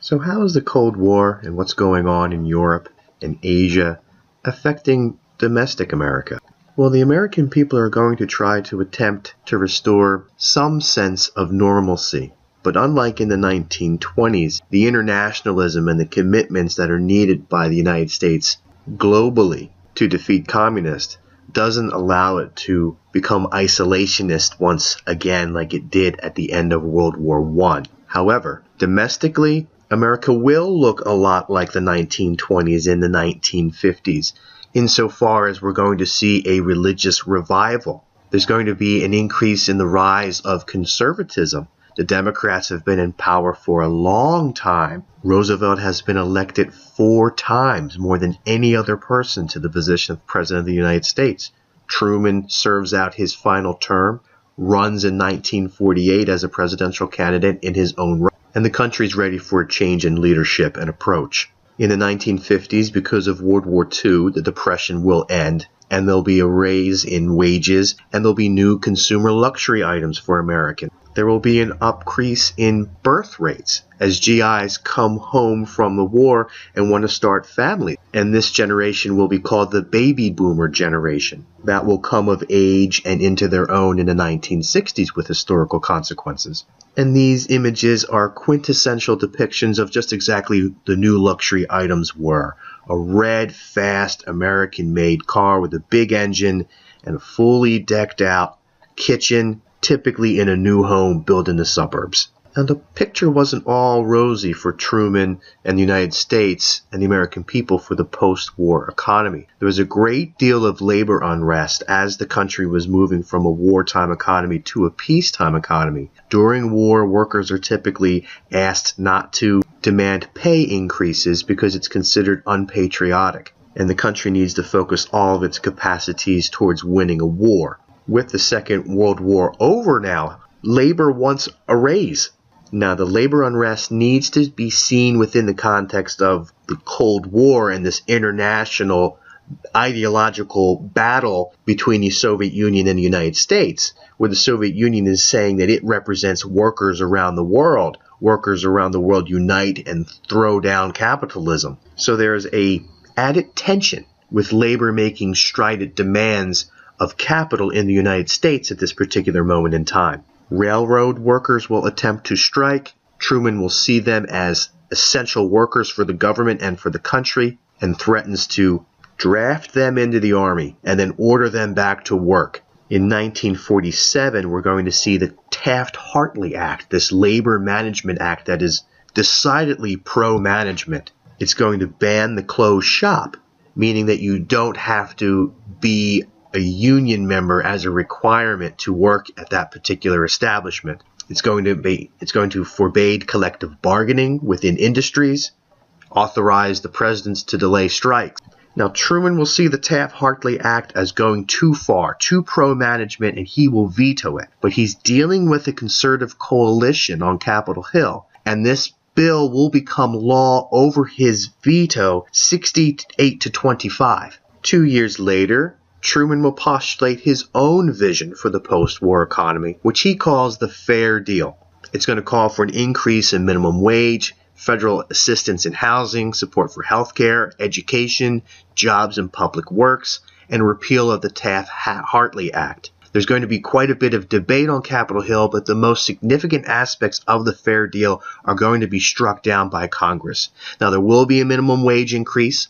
So how is the Cold War and what's going on in Europe and Asia affecting domestic America? Well, the American people are going to try to attempt to restore some sense of normalcy. But unlike in the 1920s, the internationalism and the commitments that are needed by the United States globally to defeat communists doesn't allow it to become isolationist once again like it did at the end of World War I. However, domestically, America will look a lot like the 1920s and the 1950s, insofar as we're going to see a religious revival. There's going to be an increase in the rise of conservatism. The Democrats have been in power for a long time. Roosevelt has been elected 4 times, more than any other person, to the position of President of the United States. Truman serves out his final term, runs in 1948 as a presidential candidate in his own right, and the country's ready for a change in leadership and approach. In the 1950s, because of World War II, the Depression will end, and there'll be a raise in wages, and there'll be new consumer luxury items for Americans. There will be an increase in birth rates as GIs come home from the war and want to start families. And this generation will be called the baby boomer generation. That will come of age and into their own in the 1960s with historical consequences. And these images are quintessential depictions of just exactly the new luxury items were. A red, fast, American-made car with a big engine and a fully decked out kitchen, typically in a new home built in the suburbs. And the picture wasn't all rosy for Truman and the United States and the American people for the post-war economy. There was a great deal of labor unrest as the country was moving from a wartime economy to a peacetime economy. During war, workers are typically asked not to demand pay increases because it's considered unpatriotic, and the country needs to focus all of its capacities towards winning a war. With the Second World War over now, labor wants a raise. Now, the labor unrest needs to be seen within the context of the Cold War and this international ideological battle between the Soviet Union and the United States, where the Soviet Union is saying that it represents workers around the world. Workers around the world unite and throw down capitalism. So there's a added tension with labor making strident demands of capital in the United States at this particular moment in time. Railroad workers will attempt to strike. Truman will see them as essential workers for the government and for the country, and threatens to draft them into the army and then order them back to work. In 1947, we're going to see the Taft-Hartley Act, this labor management act that is decidedly pro-management. It's going to ban the closed shop, meaning that you don't have to be a union member as a requirement to work at that particular establishment. It's going to forbade collective bargaining within industries, authorize the presidents to delay strikes. Now, Truman will see the Taft-Hartley Act as going too far, too pro-management, and he will veto it. But he's dealing with a conservative coalition on Capitol Hill, and this bill will become law over his veto 68 to 25. 2 years later, Truman will postulate his own vision for the post-war economy, which he calls the Fair Deal. It's going to call for an increase in minimum wage, federal assistance in housing, support for health care, education, jobs and public works, and repeal of the Taft-Hartley Act. There's going to be quite a bit of debate on Capitol Hill, but the most significant aspects of the Fair Deal are going to be struck down by Congress. Now, there will be a minimum wage increase.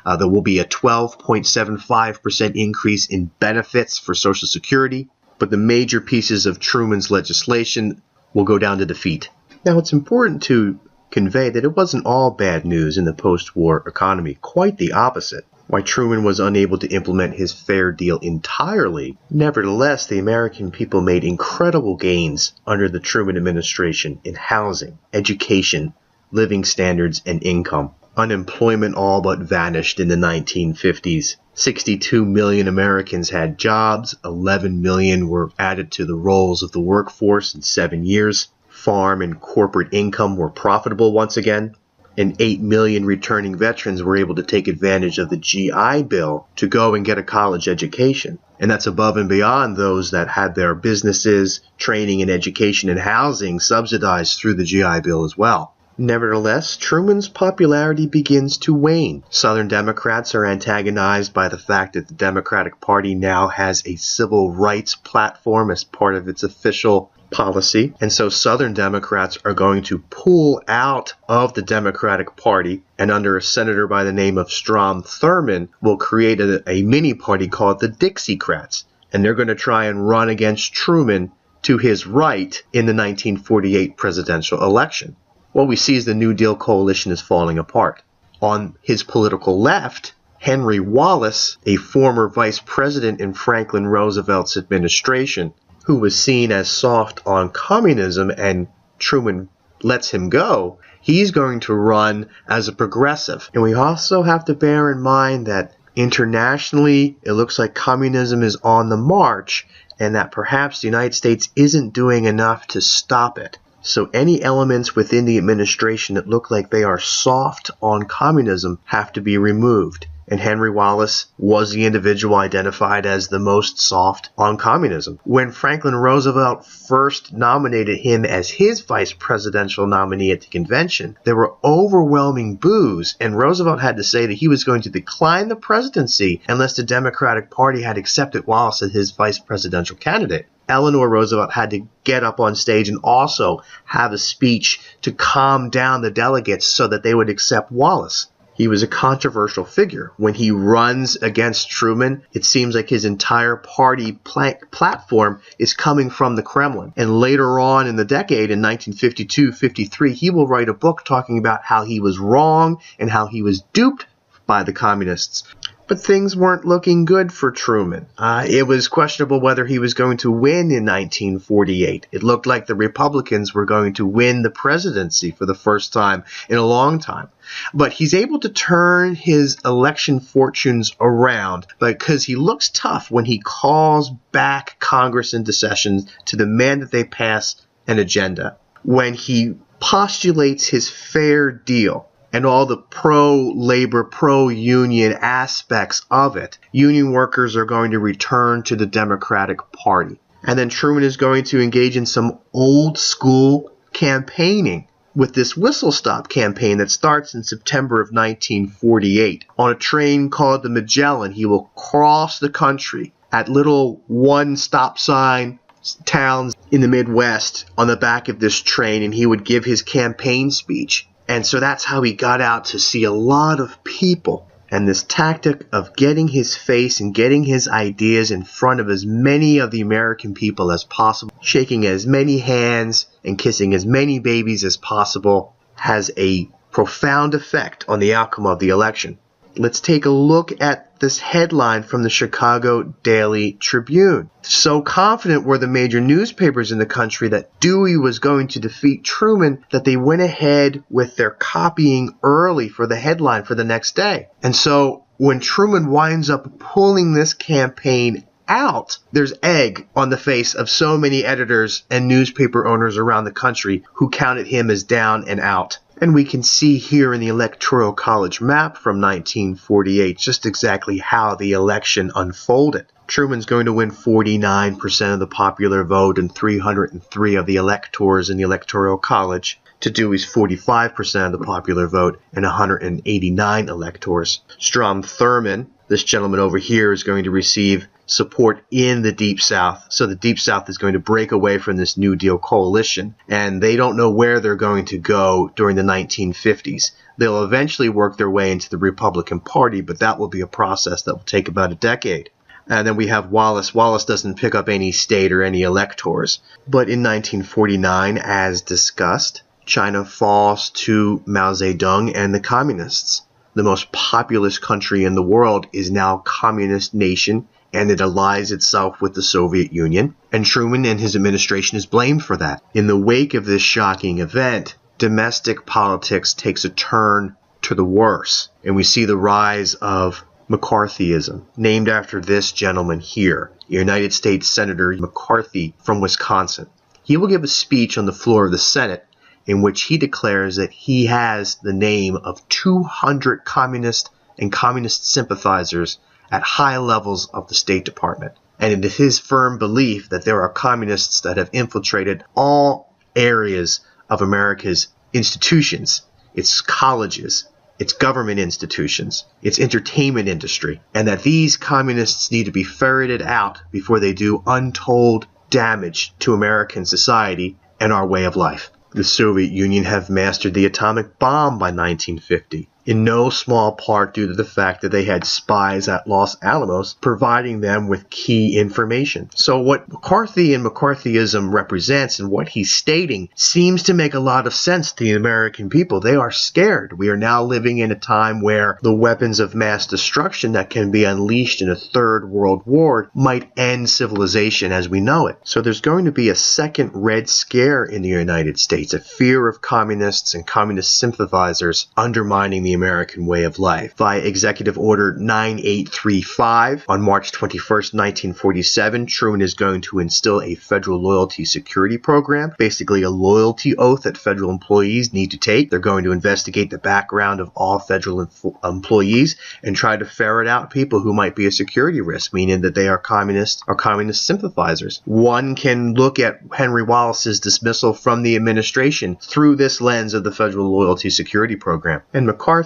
There will be a 12.75% increase in benefits for Social Security, but the major pieces of Truman's legislation will go down to defeat. Now, it's important to convey that it wasn't all bad news in the post-war economy, quite the opposite. While Truman was unable to implement his Fair Deal entirely, nevertheless, the American people made incredible gains under the Truman administration in housing, education, living standards, and income. Unemployment all but vanished in the 1950s. 62 million Americans had jobs, 11 million were added to the rolls of the workforce in 7 years. Farm and corporate income were profitable once again, and 8 million returning veterans were able to take advantage of the GI Bill to go and get a college education. And that's above and beyond those that had their businesses, training and education and housing subsidized through the GI Bill as well. Nevertheless, Truman's popularity begins to wane. Southern Democrats are antagonized by the fact that the Democratic Party now has a civil rights platform as part of its official policy, and so Southern Democrats are going to pull out of the Democratic Party, and under a senator by the name of Strom Thurmond will create a mini party called the Dixiecrats, and they're going to try and run against Truman to his right in the 1948 presidential election. What we see is the New Deal coalition is falling apart. On his political left, Henry Wallace, a former vice president in Franklin Roosevelt's administration, who was seen as soft on communism and Truman lets him go, he's going to run as a progressive. And we also have to bear in mind that internationally, it looks like communism is on the march and that perhaps the United States isn't doing enough to stop it. So any elements within the administration that look like they are soft on communism have to be removed. And Henry Wallace was the individual identified as the most soft on communism. When Franklin Roosevelt first nominated him as his vice presidential nominee at the convention, there were overwhelming boos, and Roosevelt had to say that he was going to decline the presidency unless the Democratic Party had accepted Wallace as his vice presidential candidate. Eleanor Roosevelt had to get up on stage and also have a speech to calm down the delegates so that they would accept Wallace. He was a controversial figure. When he runs against Truman, it seems like his entire party platform is coming from the Kremlin. And later on in the decade, in 1952-53, he will write a book talking about how he was wrong and how he was duped by the communists. But things weren't looking good for Truman. It was questionable whether he was going to win in 1948. It looked like the Republicans were going to win the presidency for the first time in a long time. But he's able to turn his election fortunes around because he looks tough when he calls back Congress into session to demand that they pass an agenda. When he postulates his fair deal and all the pro-labor, pro-union aspects of it, union workers are going to return to the Democratic Party. And then Truman is going to engage in some old-school campaigning with this whistle-stop campaign that starts in September of 1948. On a train called the Magellan, he will cross the country at little one-stop sign towns in the Midwest on the back of this train, and he would give his campaign speech. And so that's how he got out to see a lot of people. And this tactic of getting his face and getting his ideas in front of as many of the American people as possible, shaking as many hands and kissing as many babies as possible, has a profound effect on the outcome of the election. Let's take a look at this headline from the Chicago Daily Tribune. So confident were the major newspapers in the country that Dewey was going to defeat Truman that they went ahead with their copying early for the headline for the next day. And so when Truman winds up pulling this campaign out, there's egg on the face of so many editors and newspaper owners around the country who counted him as down and out. And we can see here in the Electoral College map from 1948 just exactly how the election unfolded. Truman's going to win 49% of the popular vote and 303 of the electors in the Electoral College, to Dewey's 45% of the popular vote and 189 electors. Strom Thurmond, this gentleman over here, is going to receive support in the Deep South. So the Deep South is going to break away from this New Deal coalition, and they don't know where they're going to go during the 1950s. They'll eventually work their way into the Republican Party, but that will be a process that will take about a decade. And then we have Wallace. Wallace doesn't pick up any state or any electors. But in 1949, as discussed, China falls to Mao Zedong and the communists. The most populous country in the world is now a communist nation, and it allies itself with the Soviet Union, and Truman and his administration is blamed for that. In the wake of this shocking event, domestic politics takes a turn to the worse, and we see the rise of McCarthyism, named after this gentleman here, United States Senator McCarthy from Wisconsin. He will give a speech on the floor of the Senate in which he declares that he has the name of 200 communist and communist sympathizers at high levels of the State Department. And it is his firm belief that there are communists that have infiltrated all areas of America's institutions, its colleges, its government institutions, its entertainment industry, and that these communists need to be ferreted out before they do untold damage to American society and our way of life. The Soviet Union have mastered the atomic bomb by 1950, in no small part due to the fact that they had spies at Los Alamos providing them with key information. So what McCarthy and McCarthyism represents and what he's stating seems to make a lot of sense to the American people. They are scared. We are now living in a time where the weapons of mass destruction that can be unleashed in a third world war might end civilization as we know it. So there's going to be a second Red Scare in the United States, a fear of communists and communist sympathizers undermining the American way of life. By Executive Order 9835 on March 21st, 1947, Truman is going to instill a federal loyalty security program, basically a loyalty oath that federal employees need to take. They're going to investigate the background of all federal employees and try to ferret out people who might be a security risk, meaning that they are communists or communist sympathizers. One can look at Henry Wallace's dismissal from the administration through this lens of the federal loyalty security program. And McCarthy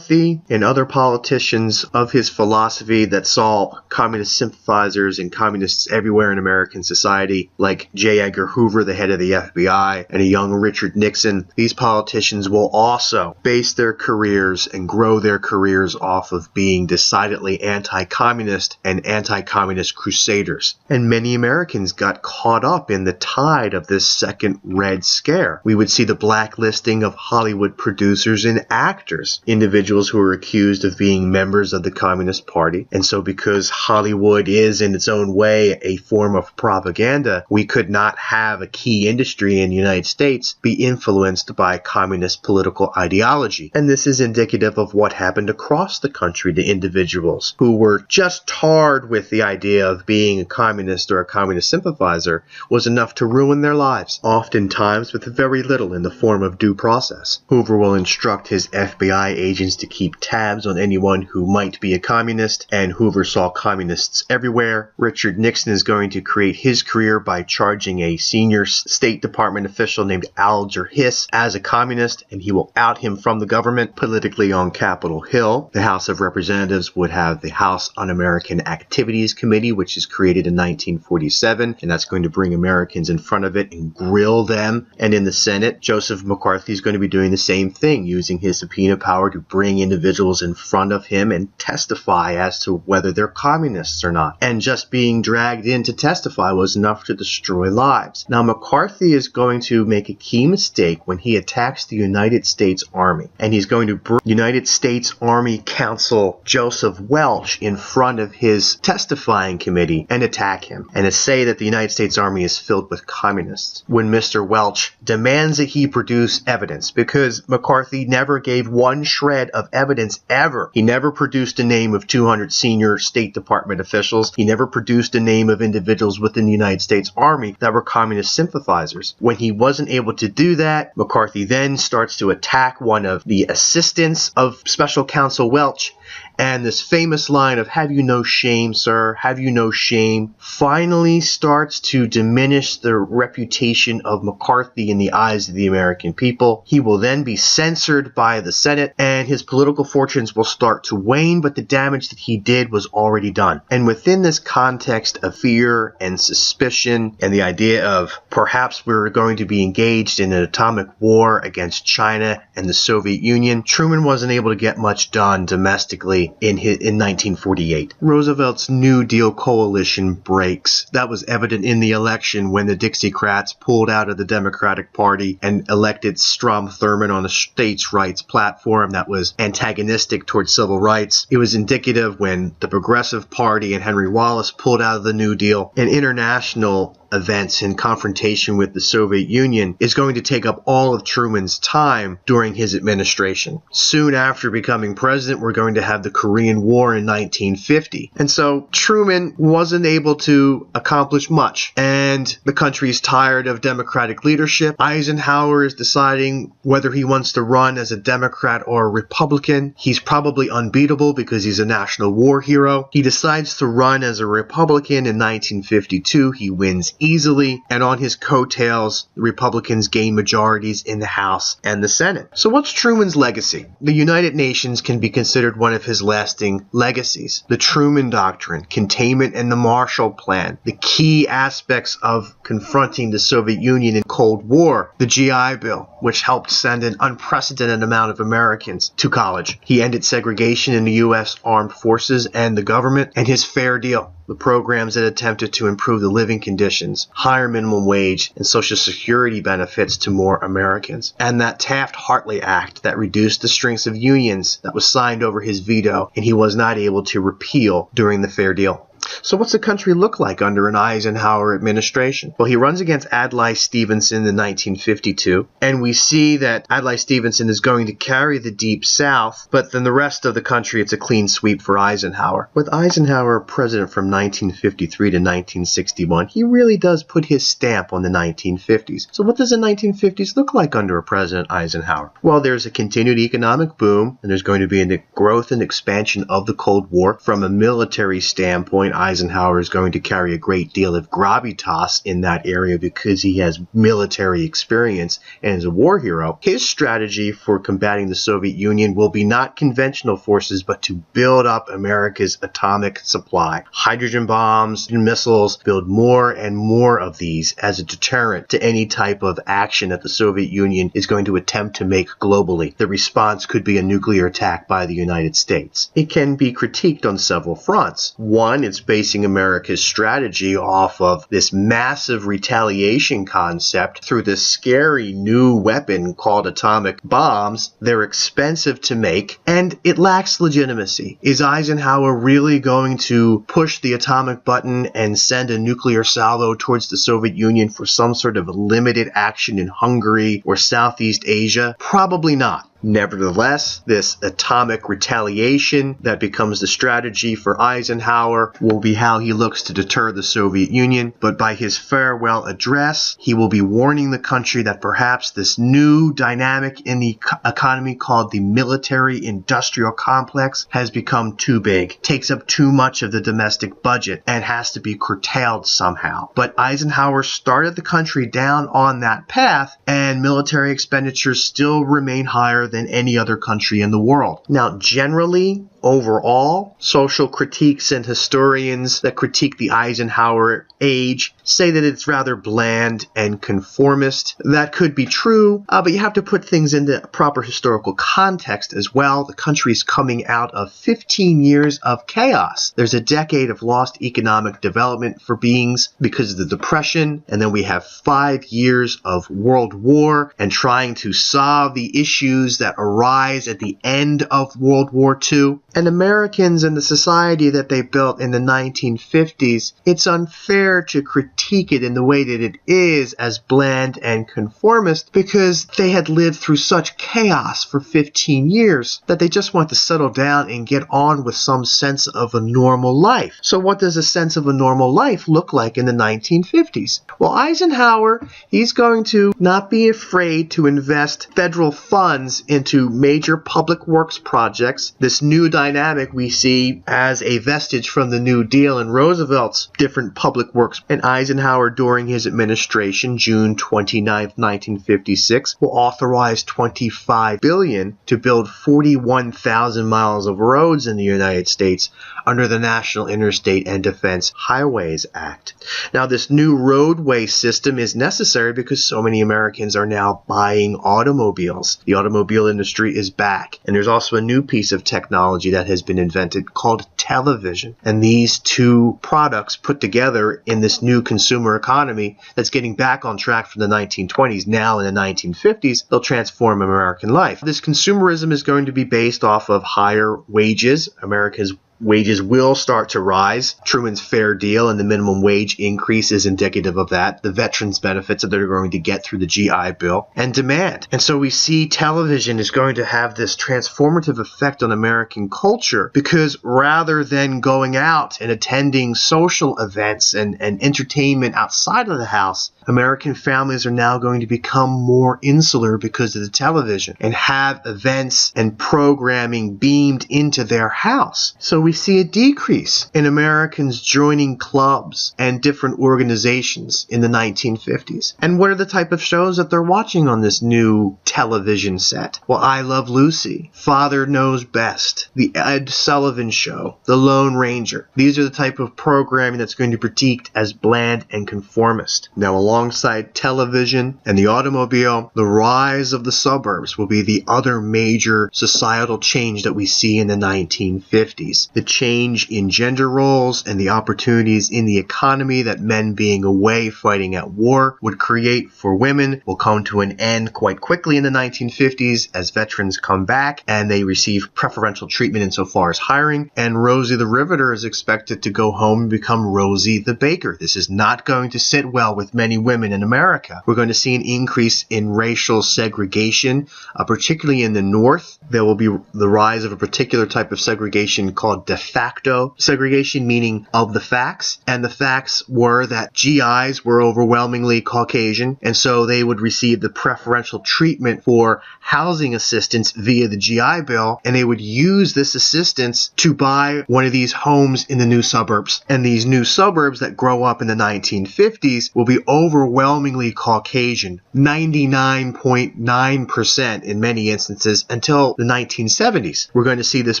and other politicians of his philosophy that saw communist sympathizers and communists everywhere in American society, like J. Edgar Hoover, the head of the FBI, and a young Richard Nixon, these politicians will also base their careers and grow their careers off of being decidedly anti-communist and anti-communist crusaders. And many Americans got caught up in the tide of this second Red Scare. We would see the blacklisting of Hollywood producers and actors, individuals who are accused of being members of the Communist Party. And so because Hollywood is in its own way a form of propaganda, we could not have a key industry in the United States be influenced by communist political ideology. And this is indicative of what happened across the country to individuals who were just tarred with the idea of being a communist or a communist sympathizer was enough to ruin their lives, oftentimes with very little in the form of due process. Hoover will instruct his FBI agents to keep tabs on anyone who might be a communist, and Hoover saw communists everywhere. Richard Nixon is going to create his career by charging a senior State Department official named Alger Hiss as a communist, and he will out him from the government politically on Capitol Hill. The House of Representatives would have the House Un-American Activities Committee, which is created in 1947, and that's going to bring Americans in front of it and grill them. And in the Senate, Joseph McCarthy is going to be doing the same thing, using his subpoena power to bring individuals in front of him and testify as to whether they're communists or not. And just being dragged in to testify was enough to destroy lives. Now, McCarthy is going to make a key mistake when he attacks the United States Army. And he's going to bring United States Army Counsel Joseph Welch in front of his testifying committee and attack him and to say that the United States Army is filled with communists, when Mr. Welch demands that he produce evidence, because McCarthy never gave one shred of evidence ever. He never produced a name of 200 senior State Department officials. He never produced a name of individuals within the United States Army that were communist sympathizers. When he wasn't able to do that, McCarthy then starts to attack one of the assistants of Special Counsel Welch, and this famous line of "Have you no shame, sir? Have you no shame?" finally starts to diminish the reputation of McCarthy in the eyes of the American people. He will then be censored by the Senate, and his political fortunes will start to wane, but the damage that he did was already done. And within this context of fear and suspicion and the idea of perhaps we're going to be engaged in an atomic war against China and the Soviet Union, Truman wasn't able to get much done domestically in 1948. Roosevelt's New Deal coalition breaks. That was evident in the election when the Dixiecrats pulled out of the Democratic Party and elected Strom Thurmond on a states' rights platform that was antagonistic towards civil rights. It was indicative when the Progressive Party and Henry Wallace pulled out of the New Deal. An international events in confrontation with the Soviet Union is going to take up all of Truman's time during his administration. Soon after becoming president, we're going to have the Korean War in 1950. And so Truman wasn't able to accomplish much. And the country's tired of Democratic leadership. Eisenhower is deciding whether he wants to run as a Democrat or a Republican. He's probably unbeatable because he's a national war hero. He decides to run as a Republican in 1952. He wins easily, and on his coattails, the Republicans gain majorities in the House and the Senate. So what's Truman's legacy? The United Nations can be considered one of his lasting legacies. The Truman Doctrine, containment and the Marshall Plan, the key aspects of confronting the Soviet Union in Cold War, the GI Bill, which helped send an unprecedented amount of Americans to college. He ended segregation in the U.S. Armed Forces and the government, and his Fair Deal, the programs that attempted to improve the living conditions, higher minimum wage, and Social Security benefits to more Americans. And that Taft-Hartley Act that reduced the strength of unions that was signed over his veto and he was not able to repeal during the Fair Deal. So what's the country look like under an Eisenhower administration? Well, he runs against Adlai Stevenson in 1952, and we see that Adlai Stevenson is going to carry the Deep South, but then the rest of the country, it's a clean sweep for Eisenhower. With Eisenhower president from 1953 to 1961, he really does put his stamp on the 1950s. So what does the 1950s look like under President Eisenhower? Well, there's a continued economic boom, and there's going to be a growth and expansion of the Cold War. From a military standpoint, Eisenhower is going to carry a great deal of gravitas in that area because he has military experience and is a war hero. His strategy for combating the Soviet Union will be not conventional forces, but to build up America's atomic supply. Hydrogen bombs and missiles, build more and more of these as a deterrent to any type of action that the Soviet Union is going to attempt to make globally. The response could be a nuclear attack by the United States. It can be critiqued on several fronts. One, it's basing America's strategy off of this massive retaliation concept through this scary new weapon called atomic bombs. They're expensive to make, and it lacks legitimacy. Is Eisenhower really going to push the atomic button and send a nuclear salvo towards the Soviet Union for some sort of limited action in Hungary or Southeast Asia? Probably not. Nevertheless, this atomic retaliation that becomes the strategy for Eisenhower will be how he looks to deter the Soviet Union. But by his farewell address, he will be warning the country that perhaps this new dynamic in the economy called the military-industrial complex has become too big, takes up too much of the domestic budget, and has to be curtailed somehow. But Eisenhower started the country down on that path, and military expenditures still remain higher than any other country in the world. Now, generally, overall, social critiques and historians that critique the Eisenhower age say that it's rather bland and conformist. That could be true, but you have to put things into proper historical context as well. The country's coming out of 15 years of chaos. There's a decade of lost economic development for beings because of the Depression, and then we have 5 years of World War and trying to solve the issues that arise at the end of World War II. And Americans and the society that they built in the 1950s, it's unfair to critique it in the way that it is as bland and conformist because they had lived through such chaos for 15 years that they just want to settle down and get on with some sense of a normal life. So what does a sense of a normal life look like in the 1950s? Well, Eisenhower, he's going to not be afraid to invest federal funds into major public works projects. This new dynamic we see as a vestige from the New Deal and Roosevelt's different public works. And Eisenhower, during his administration, June 29, 1956, will authorize $25 billion to build 41,000 miles of roads in the United States under the National Interstate and Defense Highways Act. Now, this new roadway system is necessary because so many Americans are now buying automobiles. The automobile industry is back. And there's also a new piece of technology that has been invented called television. And these two products put together in this new consumer economy that's getting back on track from the 1920s, now in the 1950s, they'll transform American life. This consumerism is going to be based off of higher wages. America's wages will start to rise. Truman's Fair Deal and the minimum wage increase is indicative of that. The veterans' benefits that they're going to get through the GI Bill and demand. And so we see television is going to have this transformative effect on American culture because rather than going out and attending social events and entertainment outside of the house, American families are now going to become more insular because of the television and have events and programming beamed into their house. So we see a decrease in Americans joining clubs and different organizations in the 1950s. And what are the type of shows that they're watching on this new television set? Well, I Love Lucy, Father Knows Best, The Ed Sullivan Show, The Lone Ranger. These are the type of programming that's going to be critiqued as bland and conformist. Now, alongside television and the automobile, the rise of the suburbs will be the other major societal change that we see in the 1950s. The change in gender roles and the opportunities in the economy that men being away fighting at war would create for women will come to an end quite quickly in the 1950s as veterans come back and they receive preferential treatment insofar as hiring, and Rosie the Riveter is expected to go home and become Rosie the Baker. This is not going to sit well with many women in America. We're going to see an increase in racial segregation, particularly in the North. There will be the rise of a particular type of segregation called de facto segregation, meaning of the facts. And the facts were that GIs were overwhelmingly Caucasian, and so they would receive the preferential treatment for housing assistance via the GI Bill, and they would use this assistance to buy one of these homes in the new suburbs. And these new suburbs that grow up in the 1950s will be overwhelmingly Caucasian, 99.9% in many instances, until the 1970s. We're going to see this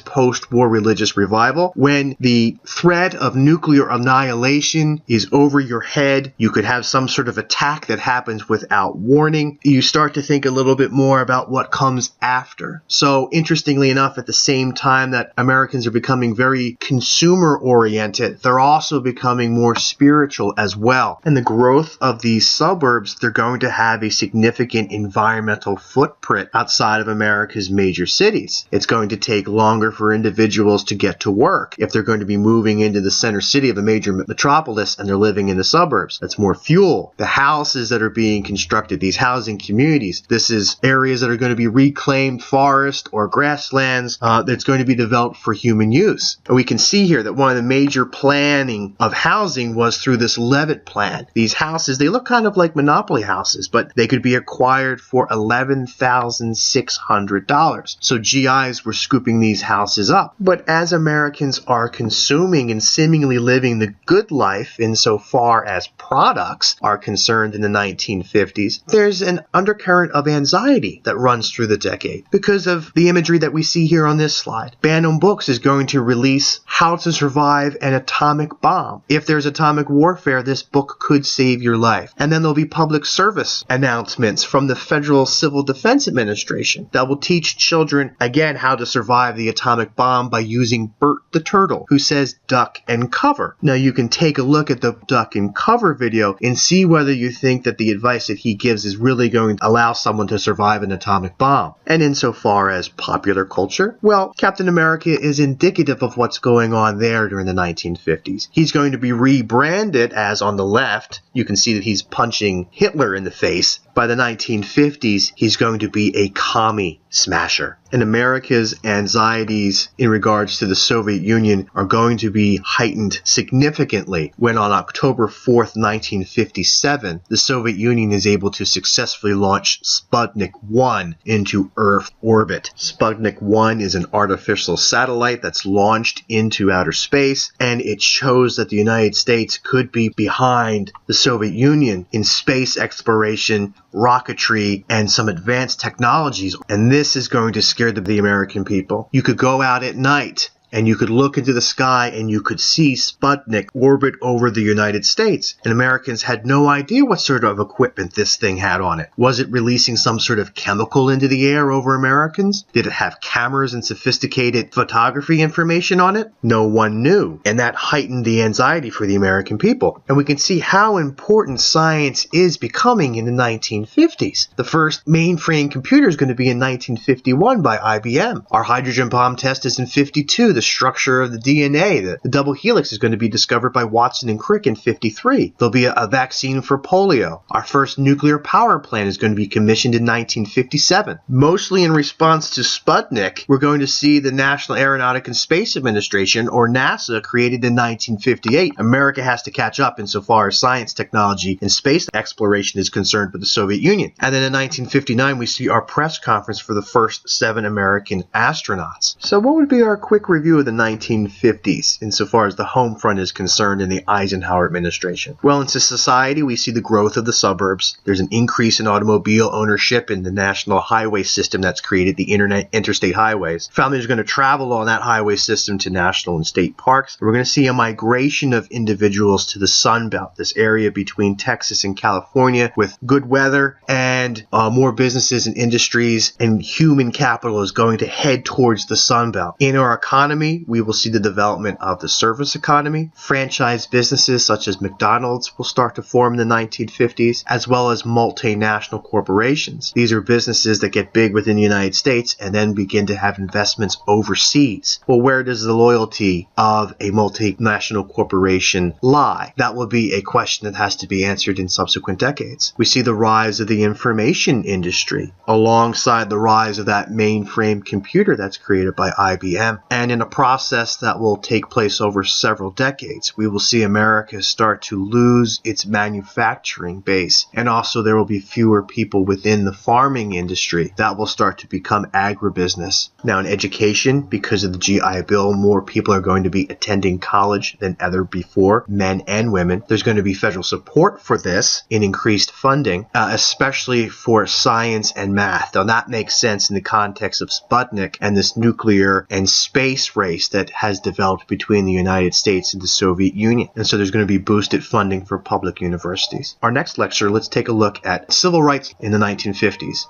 post-war religious revival when the threat of nuclear annihilation is over your head. You could have some sort of attack that happens without warning. You start to think a little bit more about what comes after. So, interestingly enough, at the same time that Americans are becoming very consumer-oriented, they're also becoming more spiritual as well. And the growth of these suburbs, they're going to have a significant environmental footprint outside of America's major cities. It's going to take longer for individuals to get to work if they're going to be moving into the center city of a major metropolis and they're living in the suburbs. That's more fuel. The houses that are being constructed, these housing communities, this is areas that are going to be reclaimed forest or grasslands that's going to be developed for human use. And we can see here that one of the major planning of housing was through this Levitt plan. These houses, they look kind of like monopoly houses, but they could be acquired for $11,600. So GIs were scooping these houses up. But as Americans are consuming and seemingly living the good life insofar as products are concerned in the 1950s, there's an undercurrent of anxiety that runs through the decade because of the imagery that we see here on this slide. Bantam Books is going to release How to Survive an Atomic Bomb. If there's atomic warfare, this book could save your life. And then there'll be public service announcements from the Federal Civil Defense Administration that will teach children, again, how to survive the atomic bomb by using Bert the Turtle, who says duck and cover. Now, you can take a look at the duck and cover video and see whether you think that the advice that he gives is really going to allow someone to survive an atomic bomb. And insofar as popular culture, well, Captain America is indicative of what's going on there during the 1950s. He's going to be rebranded as, on the left, you can see that he's punching Hitler in the face. By the 1950s, he's going to be a commie smasher. And America's anxieties in regards to the Soviet Union are going to be heightened significantly when on October 4th, 1957, the Soviet Union is able to successfully launch Sputnik 1 into Earth orbit. Sputnik 1 is an artificial satellite that's launched into outer space, and it shows that the United States could be behind the Soviet Union in space exploration, rocketry, and some advanced technologies. And this is going to scare the American people. You could go out at night and you could look into the sky and you could see Sputnik orbit over the United States. And Americans had no idea what sort of equipment this thing had on it. Was it releasing some sort of chemical into the air over Americans? Did it have cameras and sophisticated photography information on it? No one knew. And that heightened the anxiety for the American people. And we can see how important science is becoming in the 1950s. The first mainframe computer is going to be in 1951 by IBM. Our hydrogen bomb test is in 52. The structure of the DNA. The double helix is going to be discovered by Watson and Crick in 53. There'll be a vaccine for polio. Our first nuclear power plant is going to be commissioned in 1957. Mostly in response to Sputnik, we're going to see the National Aeronautic and Space Administration, or NASA, created in 1958. America has to catch up insofar as science, technology, and space exploration is concerned with the Soviet Union. And then in 1959, we see our press conference for the first 7 American astronauts. So what would be our quick review of the 1950s insofar as the home front is concerned in the Eisenhower administration? Well, into society, we see the growth of the suburbs. There's an increase in automobile ownership in the national highway system that's created, the interstate highways. Families are going to travel on that highway system to national and state parks. We're going to see a migration of individuals to the Sun Belt, this area between Texas and California, with good weather and more businesses and industries, and human capital is going to head towards the Sun Belt. In our economy, we will see the development of the service economy. Franchise businesses such as McDonald's will start to form in the 1950s, as well as multinational corporations. These are businesses that get big within the United States and then begin to have investments overseas. Well, where does the loyalty of a multinational corporation lie? That will be a question that has to be answered in subsequent decades. We see the rise of the information industry alongside the rise of that mainframe computer that's created by IBM. And in a process that will take place over several decades, we will see America start to lose its manufacturing base. And also there will be fewer people within the farming industry that will start to become agribusiness. Now in education, because of the GI Bill, more people are going to be attending college than ever before, men and women. There's going to be federal support for this in increased funding, especially for science and math. Now that makes sense in the context of Sputnik and this nuclear and space race that has developed between the United States and the Soviet Union. And so there's going to be boosted funding for public universities. Our next lecture, let's take a look at civil rights in the 1950s.